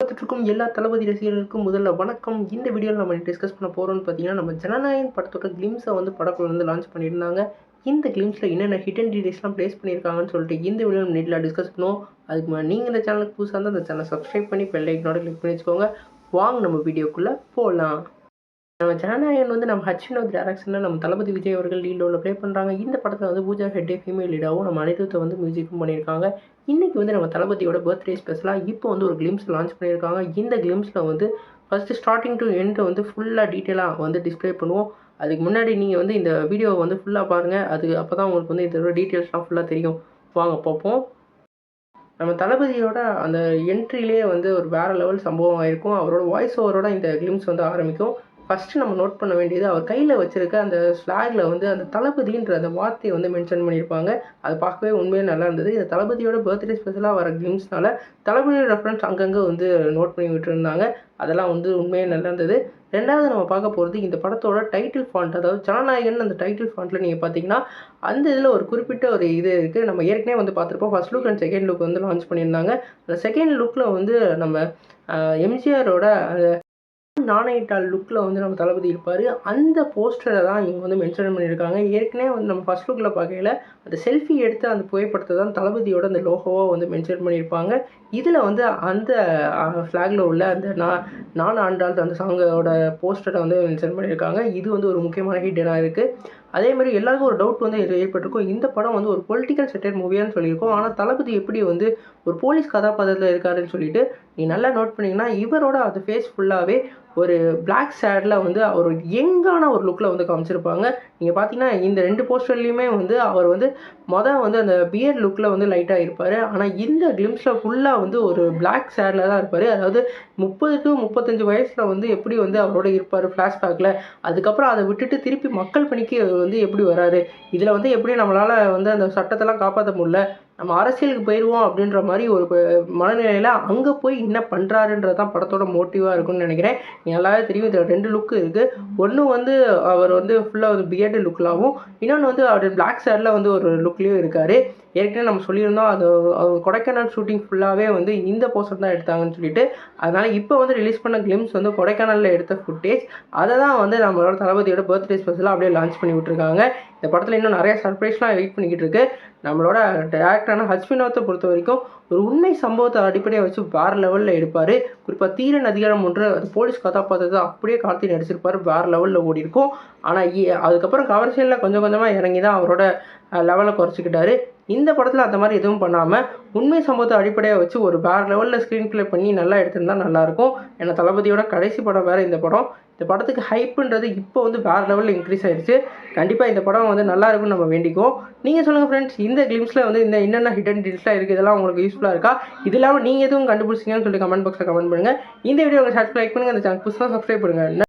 பார்த்துட்ருக்கும் எல்லா தளபதி ரசிகர்களுக்கும் முதல்ல வணக்கம். இந்த வீடியோவில் நம்ம டிஸ்கஸ் பண்ண போகிறோம்னு பார்த்தீங்கன்னா, நம்ம ஜனநாயகன் படத்தோட கிளிம்ஸை வந்து படக்குள்ள வந்து லான்ச் பண்ணியிருந்தாங்க. இந்த கிளிம்ஸில் என்னென்ன ஹிடன் டீடைல்ஸ்லாம் ப்ளேஸ் பண்ணியிருக்காங்கன்னு சொல்லிட்டு இந்த வீடியோ நம்ம நெட்டில் டிஸ்கஸ் பண்ணுவோம். அதுக்கு முன்னாடி நீங்கள் இந்த சேனலுக்கு புதுசாக இருந்தால் அந்த சேனலை சப்ஸ்கிரைப் பண்ணி பெல் ஐக்கனோட கிளிக் பண்ணி வச்சுக்கோங்க. வாங்க நம்ம வீடியோக்குள்ளே போகலாம். நம்ம ஜனநாயகன் வந்து நம்ம வினோத் டைரக்ஷனில் நம்ம தளபதி விஜய் அவர்கள் லீட் ரோலில் ப்ளே பண்ணுறாங்க. இந்த படத்தில் வந்து பூஜா ஹெட்டே ஃபீமேல் லீடாகவும் நம்ம அனிருத்தை வந்து மியூசிக்கும் பண்ணியிருக்காங்க. இன்றைக்கி வந்து நம்ம தளபதியோட பர்த்டே ஸ்பெஷலாக இப்போ வந்து ஒரு கிளிம்ஸ் லான்ச் பண்ணியிருக்காங்க. இந்த கிளிம்ஸில் வந்து ஃபஸ்ட்டு ஸ்டார்டிங் டு எண்டு வந்து ஃபுல்லாக டீட்டெயிலாக வந்து டிஸ்பிளே பண்ணுவோம். அதுக்கு முன்னாடி நீங்கள் வந்து இந்த வீடியோவை வந்து ஃபுல்லாக பாருங்கள். அப்போ தான் உங்களுக்கு வந்து இதோட டீட்டெயில்ஸ்லாம் ஃபுல்லாக தெரியும். வாங்க பார்ப்போம். நம்ம தளபதியோட அந்த என்ட்ரிலே வந்து ஒரு வேறு லெவல் சம்பவம் ஆயிருக்கும். அவரோட வாய்ஸ் ஓவரோட இந்த கிளிம்ஸ் வந்து ஆரம்பிக்கும். ஃபஸ்ட்டு நம்ம நோட் பண்ண வேண்டியது அவர் கையில் வச்சுருக்க அந்த ஃப்ளாகில் வந்து அந்த தளபதின்ற அந்த வார்த்தையை வந்து மென்ஷன் பண்ணியிருப்பாங்க. அது பார்க்கவே உண்மையாக நல்லா இருந்தது. இந்த தளபதியோட பர்த்டே ஸ்பெஷலாக வர கிளிம்ஸ்னால தளபதியோட ரெஃபரன்ஸ் அங்கங்கே வந்து நோட் பண்ணி விட்டுருந்தாங்க. அதெல்லாம் வந்து உண்மையாக நல்லா இருந்தது. ரெண்டாவது நம்ம பார்க்க போகிறது இந்த படத்தோட டைட்டில் ஃபாண்ட், அதாவது ஜனநாயகன் அந்த டைட்டில் ஃபாண்ட்டில் நீங்கள் பார்த்தீங்கன்னா அந்த இதில் ஒரு குறிப்பிட்ட ஒரு இது இருக்குது. நம்ம ஏற்கனவே வந்து பார்த்துருப்போம். First look and second look வந்து லான்ச் பண்ணியிருந்தாங்க. அந்த செகண்ட் லுக்கில் வந்து நம்ம எம்ஜிஆரோட நாணயத்தாள் லுக்கில் வந்து நம்ம தளபதி இருப்பார். அந்த போஸ்டரை தான் இவங்க வந்து மென்ஷன் பண்ணியிருக்காங்க. ஏற்கனவே வந்து நம்ம ஃபர்ஸ்ட் லுக்கில் பார்க்கையில் அந்த செல்ஃபி எடுத்து அந்த புகைப்படத்தை தான் தளபதியோட அந்த லோகோவாக வந்து மென்ஷன் பண்ணியிருப்பாங்க. இதில் வந்து அந்த ஃப்ளாகில் உள்ள அந்த நான் ஆண்டாள் அந்த சாங்கோட போஸ்டரை வந்து மென்ஷன் பண்ணியிருக்காங்க. இது வந்து ஒரு முக்கியமான ஹிட்டனாக இருக்குது. அதே மாதிரி எல்லாருக்கும் ஒரு டவுட் வந்து ஏற்பட்டிருக்கும். இந்த படம் வந்து ஒரு பொலிட்டிக்கல் செட்டர் மூவியான்னு சொல்லியிருக்கோம். ஆனால் தளபதி எப்படி வந்து ஒரு போலீஸ் கதாபாத்திரத்தில் இருக்காருன்னு சொல்லிட்டு நீங்கள் நல்லா நோட் பண்ணிங்கன்னா இவரோட அது ஃபேஸ் ஃபுல்லாகவே ஒரு பிளாக் சேடில் வந்து அவர் யங்கான ஒரு லுக்கில் வந்து காமிச்சிருப்பாங்க. நீங்கள் பார்த்தீங்கன்னா இந்த 2 போஸ்டர்லேயுமே வந்து அவர் வந்து வந்து அந்த பியர் லுக்கில் வந்து லைட்டாக இருப்பார். ஆனால் இந்த கிளிம்ஸில் ஃபுல்லாக வந்து ஒரு பிளாக் சேடில் தான் இருப்பார். அதாவது 30 to 35 வயசில் வந்து எப்படி வந்து அவரோட இருப்பார் ஃப்ளாஷ்பேக்கில். அதுக்கப்புறம் அதை விட்டுட்டு திருப்பி மக்கள் பணிக்கு வந்து எப்படி வராரு. இதில் வந்து எப்படி நம்மளால் வந்து அந்த சட்டத்தெல்லாம் காப்பாற்ற முடியல, நம்ம அரசியலுக்கு போயிடுவோம் அப்படின்ற மாதிரி ஒரு மனநிலையில் அங்கே போய் என்ன பண்ணுறாருன்றது தான் படத்தோட மோட்டிவாக இருக்குன்னு நினைக்கிறேன். நல்லாவே தெரியும். இதில் 2 லுக்கு இருக்குது. ஒன்று வந்து அவர் வந்து ஃபுல்லாக வந்து பியர்டு லுக்கிலாகவும், இன்னொன்று வந்து அவர் பிளாக் சேடில் வந்து ஒரு லுக்லேயும் இருக்கார். ஏற்கனவே நம்ம சொல்லியிருந்தோம் அது கொடைக்கானல் ஷூட்டிங் ஃபுல்லாகவே வந்து இந்த போஸ்டர் தான் எடுத்தாங்கன்னு சொல்லிட்டு. அதனால் இப்போ வந்து ரிலீஸ் பண்ண கிளிம்ஸ் வந்து கொடைக்கானலில் எடுத்த ஃபுட்டேஜ். அதை தான் வந்து நம்மளோட தளபதியோட பர்த்டே ஸ்பெஷலாக அப்படியே லான்ச் பண்ணி விட்டுருக்காங்க. இந்த படத்தில் இன்னும் நிறைய சர்ப்ரைஸ்லாம் வெயிட் பண்ணிக்கிட்டு இருக்கு. நம்மளோட டேரக்டரான வினோத்தை பொறுத்த வரைக்கும் ஒரு உண்மை சம்பவத்தை அடிப்படையாக வச்சு வேறு லெவலில் எடுப்பார். குறிப்பாக தீரன் அதிகாரம் ஒன்று அது போலீஸ் கதாபாத்திரத்தை அப்படியே கார்த்தி நடிச்சிருப்பார். வேறு லெவலில் ஓடி இருக்கும். ஆனால் அதுக்கப்புறம் கமர்ஷியலில் கொஞ்சம் கொஞ்சமாக இறங்கி தான் அவரோட லெவலை குறைச்சிக்கிட்டாரு. இந்த படத்தில் அந்த மாதிரி எதுவும் பண்ணாமல் உண்மை சம்பவத்தை அடிப்படையாக வச்சு ஒரு வேறு லெவலில் ஸ்க்ரீன் ப்ளே பண்ணி நல்லா எடுத்திருந்தா நல்லாயிருக்கும். ஏன்னா தளபதியோட கடைசி படம் வேறு இந்த படம். இந்த படத்துக்கு ஹைப்புன்றது இப்போ வந்து வேறு லெவலில் இன்க்ரீஸ் ஆகிடுச்சு. கண்டிப்பாக இந்த படம் வந்து நல்லா இருக்கும்னு நம்ம வேண்டிக்குவோம். நீங்கள் சொல்லுங்கள் ஃப்ரெண்ட்ஸ், இந்த கிளிம்ஸில் வந்து இந்த என்னென்ன ஹிடன் டீல்ஸ்லாம் இருக்குது, இதெல்லாம் உங்களுக்கு யூஸ்ஃபுல்லாக இருக்கா? இது இல்லாமல் நீங்கள் எதுவும் கண்டுபிடிச்சிங்கன்னு சொல்லி கமெண்ட் பாக்ஸில் கமெண்ட் பண்ணுங்கள். இந்த வீடியோ உங்கள் லைக் பண்ணுங்கள். அந்த சேனல் புதுசாக சப்ஸ்கிரைப் பண்ணுங்கள்.